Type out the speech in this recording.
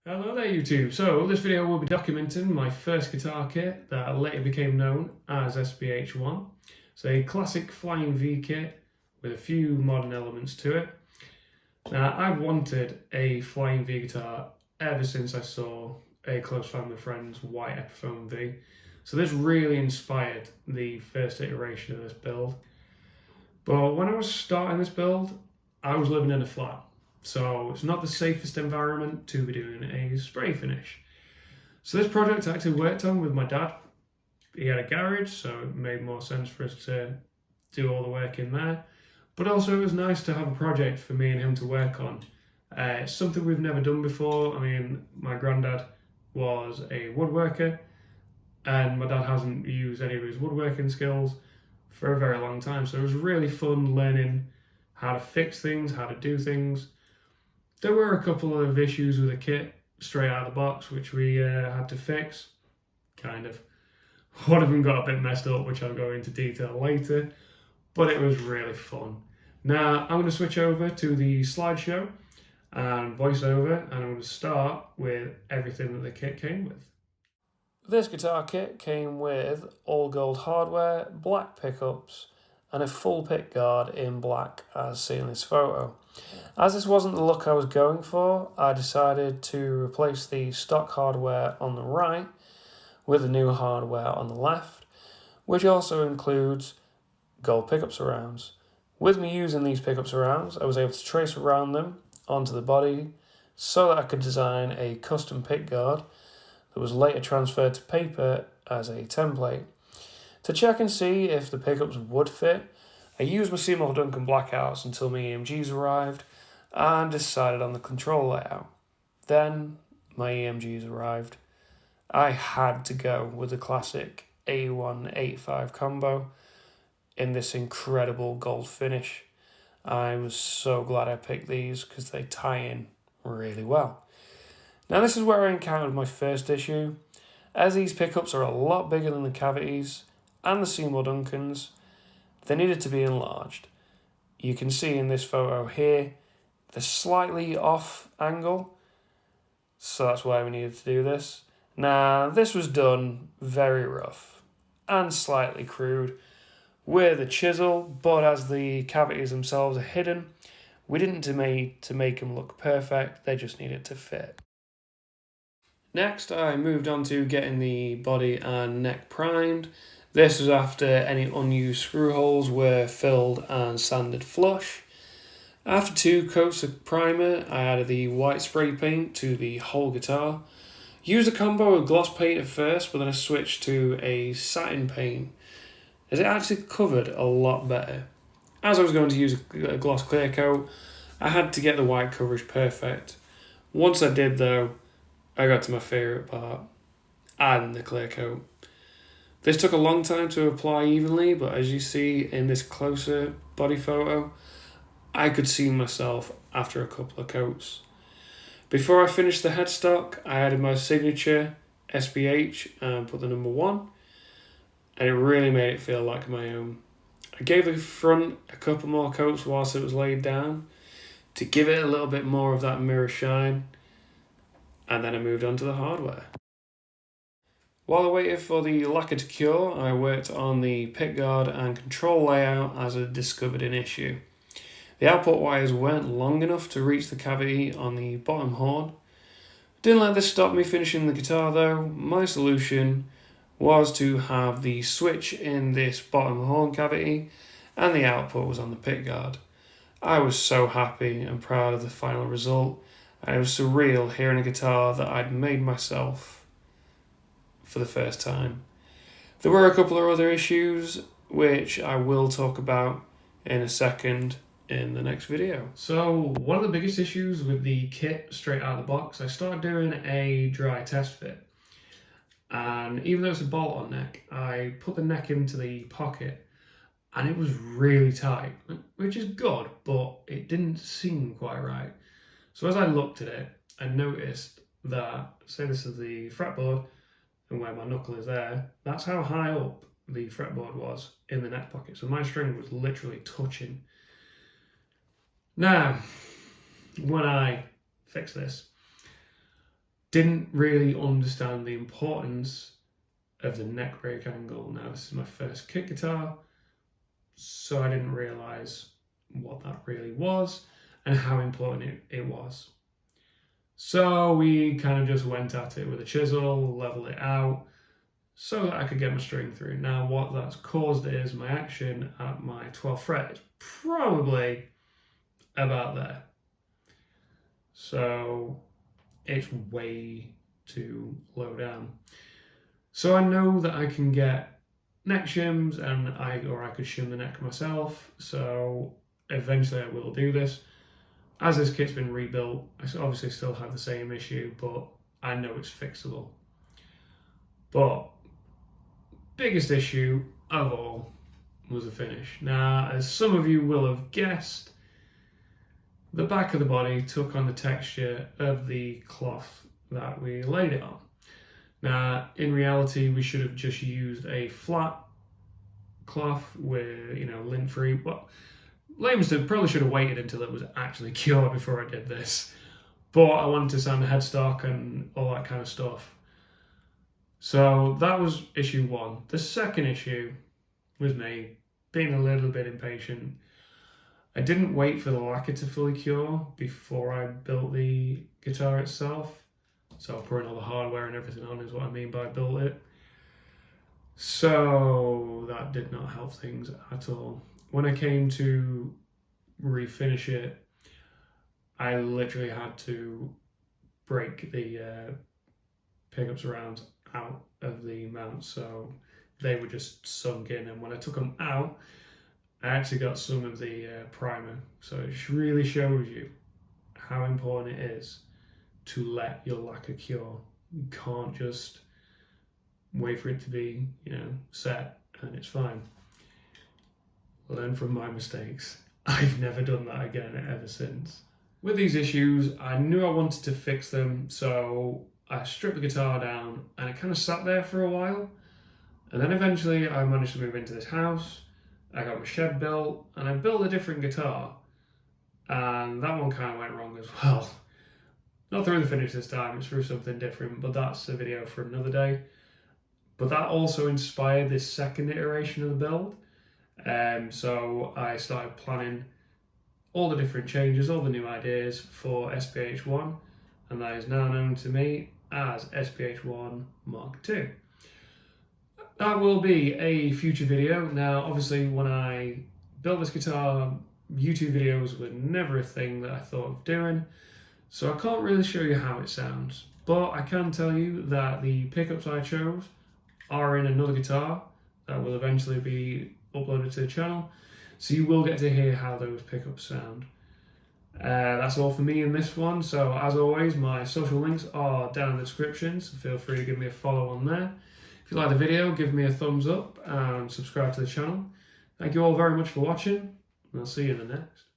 Hello there YouTube. So this video will be documenting my first guitar kit that later became known as SBH1. It's a classic flying V kit with a few modern elements to it. Now I've wanted a flying V guitar ever since I saw a close family friend's white Epiphone V. So this really inspired the first iteration of this build. But when I was starting this build, I was living in a flat. So it's not the safest environment to be doing a spray finish. So this project I actually worked on with my dad. He had a garage, so it made more sense for us to do all the work in there. But also it was nice to have a project for me and him to work on. It's something we've never done before. I mean, my granddad was a woodworker, and my dad hasn't used any of his woodworking skills for a very long time. So it was really fun learning how to fix things, how to do things. There were a couple of issues with the kit straight out of the box, which we had to fix, kind of. One of them got a bit messed up, which I'll go into detail later, but it was really fun. Now, I'm going to switch over to the slideshow and voiceover, and I'm going to start with everything that the kit came with. This guitar kit came with all gold hardware, black pickups, and a full pick guard in black as seen in this photo. As this wasn't the look I was going for, I decided to replace the stock hardware on the right with the new hardware on the left, which also includes gold pickup surrounds. With me using these pickup surrounds, I was able to trace around them onto the body so that I could design a custom pick guard that was later transferred to paper as a template. To check and see if the pickups would fit, I used my Seymour Duncan blackouts until my EMGs arrived and decided on the control layout. Then my EMGs arrived. I had to go with the classic A1-85 combo in this incredible gold finish. I was so glad I picked these because they tie in really well. Now this is where I encountered my first issue. As these pickups are a lot bigger than the cavities and the Seymour Duncans, they needed to be enlarged. You can see in this photo here, the slightly off angle, so that's why we needed to do this. Now, this was done very rough and slightly crude with a chisel, but as the cavities themselves are hidden, we didn't need to make them look perfect, they just needed to fit. Next, I moved on to getting the body and neck primed. This was after any unused screw holes were filled and sanded flush. After 2 coats of primer, I added the white spray paint to the whole guitar. Used a combo of gloss paint at first, but then I switched to a satin paint, as it actually covered a lot better. As I was going to use a gloss clear coat, I had to get the white coverage perfect. Once I did though, I got to my favourite part, adding the clear coat. This took a long time to apply evenly, but as you see in this closer body photo, I could see myself after a couple of coats. Before I finished the headstock, I added my signature SBH and put the number 1, and it really made it feel like my own. I gave the front a couple more coats whilst it was laid down to give it a little bit more of that mirror shine, and then I moved on to the hardware. While I waited for the lacquer to cure, I worked on the pickguard and control layout as I discovered an issue. The output wires weren't long enough to reach the cavity on the bottom horn. Didn't let this stop me finishing the guitar though. My solution was to have the switch in this bottom horn cavity and the output was on the pickguard. I was so happy and proud of the final result, and it was surreal hearing a guitar that I'd made myself for the first time. There were a couple of other issues which I will talk about in a second in the next video. So one of the biggest issues with the kit straight out of the box, I started doing a dry test fit, and even though it's a bolt-on neck, I put the neck into the pocket and it was really tight, which is good, but it didn't seem quite right. So as I looked at it, I noticed that, say this is the fretboard, and where my knuckle is there, that's how high up the fretboard was in the neck pocket. So my string was literally touching. Now, when I fix this, Didn't really understand the importance of the neck break angle. Now, this is my first kit guitar, so I didn't realise what that really was and how important it was. So we kind of just went at it with a chisel, leveled it out, so that I could get my string through. Now, what that's caused is my action at my 12th fret is probably about there. So it's way too low down. So I know that I can get neck shims, and I could shim the neck myself. So eventually I will do this. As this kit's been rebuilt, I obviously still have the same issue, but I know it's fixable. But biggest issue of all was the finish. Now, as some of you will have guessed, the back of the body took on the texture of the cloth that we laid it on. Now, in reality, we should have just used a flat cloth with, lint-free. Well, layman's terms, probably should have waited until it was actually cured before I did this. But I wanted to sand the headstock and all that kind of stuff. So that was issue one. The second issue was me being a little bit impatient. I didn't wait for the lacquer to fully cure before I built the guitar itself. So putting all the hardware and everything on is what I mean by built it. So that did not help things at all. When I came to refinish it, I literally had to break the pickups around out of the mount, so they were just sunk in, and when I took them out, I actually got some of the primer. So it really shows you how important it is to let your lacquer cure. You can't just wait for it to be, set and it's fine. Learn from my mistakes. I've never done that again ever since. With these issues, I knew I wanted to fix them, so I stripped the guitar down and it kind of sat there for a while. And then eventually I managed to move into this house. I got my shed built and I built a different guitar. And that one kind of went wrong as well. Not through the finish this time, it's through something different, but that's a video for another day. But that also inspired this second iteration of the build. So I started planning all the different changes, all the new ideas for SBH1, and that is now known to me as SBH1 Mark II. That will be a future video. Now, obviously, when I built this guitar, YouTube videos were never a thing that I thought of doing, so I can't really show you how it sounds, but I can tell you that the pickups I chose are in another guitar that will eventually be uploaded to the channel, so you will get to hear how those pickups sound. That's all for me in this one, so as always, my social links are down in the description, so feel free to give me a follow on there. If you like the video, give me a thumbs up and subscribe to the channel. Thank you all very much for watching, and I'll see you in the next.